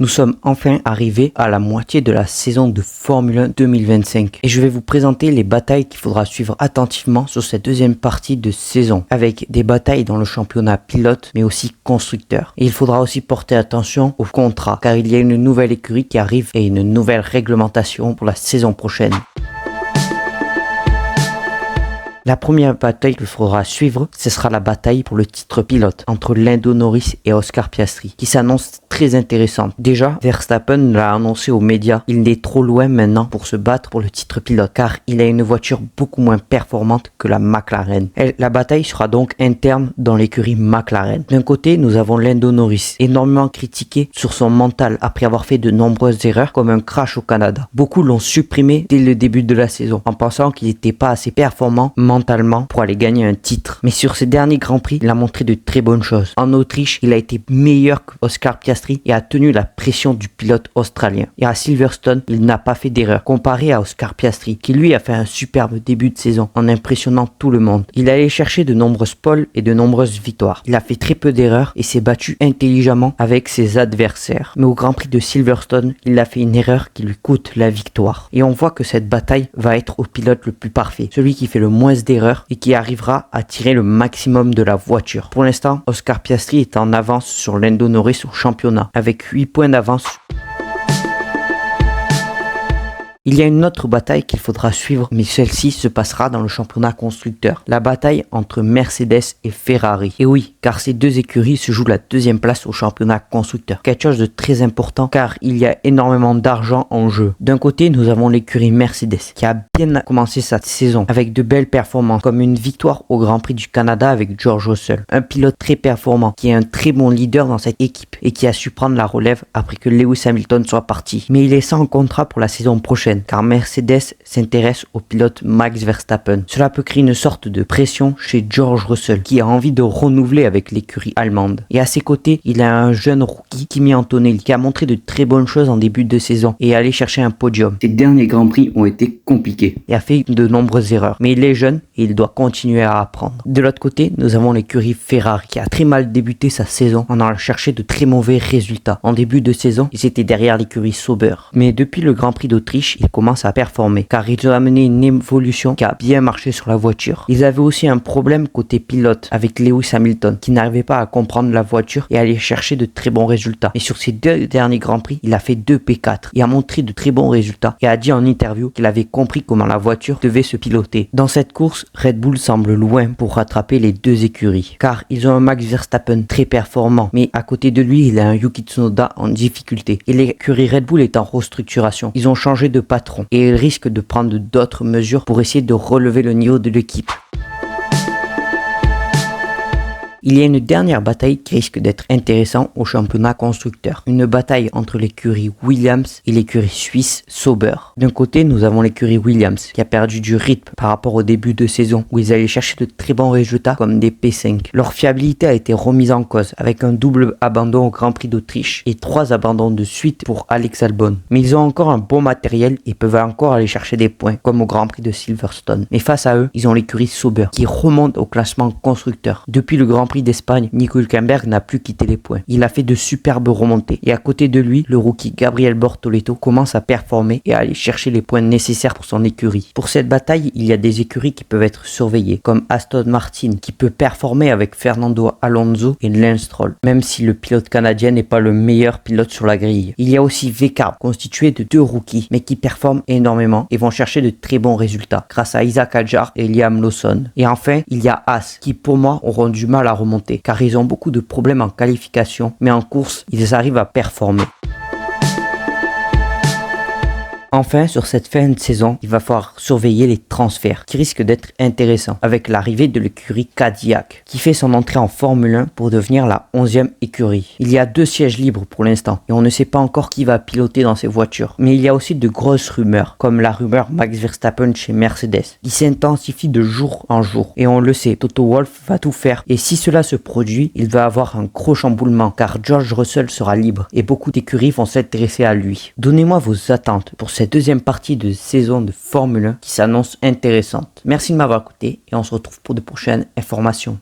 Nous sommes enfin arrivés à la moitié de la saison de Formule 1 2025 et je vais vous présenter les batailles qu'il faudra suivre attentivement sur cette deuxième partie de saison, avec des batailles dans le championnat pilote mais aussi constructeur. Et il faudra aussi porter attention aux contrats car il y a une nouvelle écurie qui arrive et une nouvelle réglementation pour la saison prochaine. La première bataille qu'il faudra suivre, ce sera la bataille pour le titre pilote entre Lando Norris et Oscar Piastri, qui s'annonce très intéressante. Déjà, Verstappen l'a annoncé aux médias, il est trop loin maintenant pour se battre pour le titre pilote, car il a une voiture beaucoup moins performante que la McLaren. La bataille sera donc interne dans l'écurie McLaren. D'un côté, nous avons Lando Norris, énormément critiqué sur son mental après avoir fait de nombreuses erreurs, comme un crash au Canada. Beaucoup l'ont supprimé dès le début de la saison, en pensant qu'il n'était pas assez performant mentalement pour aller gagner un titre. Mais sur ces derniers Grands Prix, il a montré de très bonnes choses. En Autriche, il a été meilleur qu'Oscar Piastri et a tenu la pression du pilote australien. Et à Silverstone, il n'a pas fait d'erreur, comparé à Oscar Piastri, qui lui a fait un superbe début de saison en impressionnant tout le monde. Il allait chercher de nombreuses poles et de nombreuses victoires. Il a fait très peu d'erreurs et s'est battu intelligemment avec ses adversaires. Mais au Grand Prix de Silverstone, il a fait une erreur qui lui coûte la victoire. Et on voit que cette bataille va être au pilote le plus parfait, celui qui fait le moins d'erreurs et qui arrivera à tirer le maximum de la voiture. Pour l'instant, Oscar Piastri est en avance sur Lando Norris au championnat, avec 8 points d'avance. Il y a une autre bataille qu'il faudra suivre, mais celle-ci se passera dans le championnat constructeur. La bataille entre Mercedes et Ferrari. Et oui, car ces deux écuries se jouent la deuxième place au championnat constructeur. Quelque chose de très important car il y a énormément d'argent en jeu. D'un côté, nous avons l'écurie Mercedes qui a bien commencé sa saison avec de belles performances, comme une victoire au Grand Prix du Canada avec George Russell. Un pilote très performant qui est un très bon leader dans cette équipe et qui a su prendre la relève après que Lewis Hamilton soit parti. Mais il est sans contrat pour la saison prochaine, car Mercedes s'intéresse au pilote Max Verstappen. Cela peut créer une sorte de pression chez George Russell, qui a envie de renouveler avec l'écurie allemande. Et à ses côtés, il a un jeune rookie, Kimi Antonelli, qui a montré de très bonnes choses en début de saison et est allé chercher un podium. Ses derniers Grands Prix ont été compliqués et a fait de nombreuses erreurs. Mais il est jeune et il doit continuer à apprendre. De l'autre côté, nous avons l'écurie Ferrari, qui a très mal débuté sa saison en allant chercher de très mauvais résultats. En début de saison, ils étaient derrière l'écurie Sauber. Mais depuis le Grand Prix d'Autriche, ils commencent à performer car ils ont amené une évolution qui a bien marché sur la voiture. Ils avaient aussi un problème côté pilote avec Lewis Hamilton qui n'arrivait pas à comprendre la voiture et aller chercher de très bons résultats. Et sur ces deux derniers Grands Prix, il a fait 2 P4 et a montré de très bons résultats et a dit en interview qu'il avait compris comment la voiture devait se piloter. Dans cette course, Red Bull semble loin pour rattraper les deux écuries car ils ont un Max Verstappen très performant, mais à côté de lui, il a un Yuki Tsunoda en difficulté et l'écurie Red Bull est en restructuration. Ils ont changé de patron et ils risquent de prendre d'autres mesures pour essayer de relever le niveau de l'équipe. Il y a une dernière bataille qui risque d'être intéressante au championnat constructeur. Une bataille entre l'écurie Williams et l'écurie suisse Sauber. D'un côté, nous avons l'écurie Williams qui a perdu du rythme par rapport au début de saison où ils allaient chercher de très bons résultats comme des P5. Leur fiabilité a été remise en cause avec un double abandon au Grand Prix d'Autriche et 3 abandons de suite pour Alex Albon. Mais ils ont encore un bon matériel et peuvent encore aller chercher des points comme au Grand Prix de Silverstone. Mais face à eux, ils ont l'écurie Sauber qui remonte au classement constructeur. Depuis le Grand Prix d'Espagne, Nico Hülkenberg n'a plus quitté les points. Il a fait de superbes remontées. Et à côté de lui, le rookie Gabriel Bortoleto commence à performer et à aller chercher les points nécessaires pour son écurie. Pour cette bataille, il y a des écuries qui peuvent être surveillées, comme Aston Martin qui peut performer avec Fernando Alonso et Lance Stroll, même si le pilote canadien n'est pas le meilleur pilote sur la grille. Il y a aussi VCARB, constitué de 2 rookies, mais qui performent énormément et vont chercher de très bons résultats, grâce à Isaac Hadjar et Liam Lawson. Et enfin, il y a Haas, qui pour moi auront du mal à remonter car ils ont beaucoup de problèmes en qualification, mais en course, ils arrivent à performer. Enfin, sur cette fin de saison, il va falloir surveiller les transferts qui risquent d'être intéressants avec l'arrivée de l'écurie Cadillac qui fait son entrée en Formule 1 pour devenir la 11e écurie. Il y a 2 sièges libres pour l'instant et on ne sait pas encore qui va piloter dans ces voitures. Mais il y a aussi de grosses rumeurs comme la rumeur Max Verstappen chez Mercedes qui s'intensifie de jour en jour. Et on le sait, Toto Wolff va tout faire et si cela se produit, il va avoir un gros chamboulement car George Russell sera libre et beaucoup d'écuries vont s'intéresser à lui. Donnez-moi vos attentes pour cette deuxième partie de saison de Formule 1 qui s'annonce intéressante. Merci de m'avoir écouté et on se retrouve pour de prochaines informations.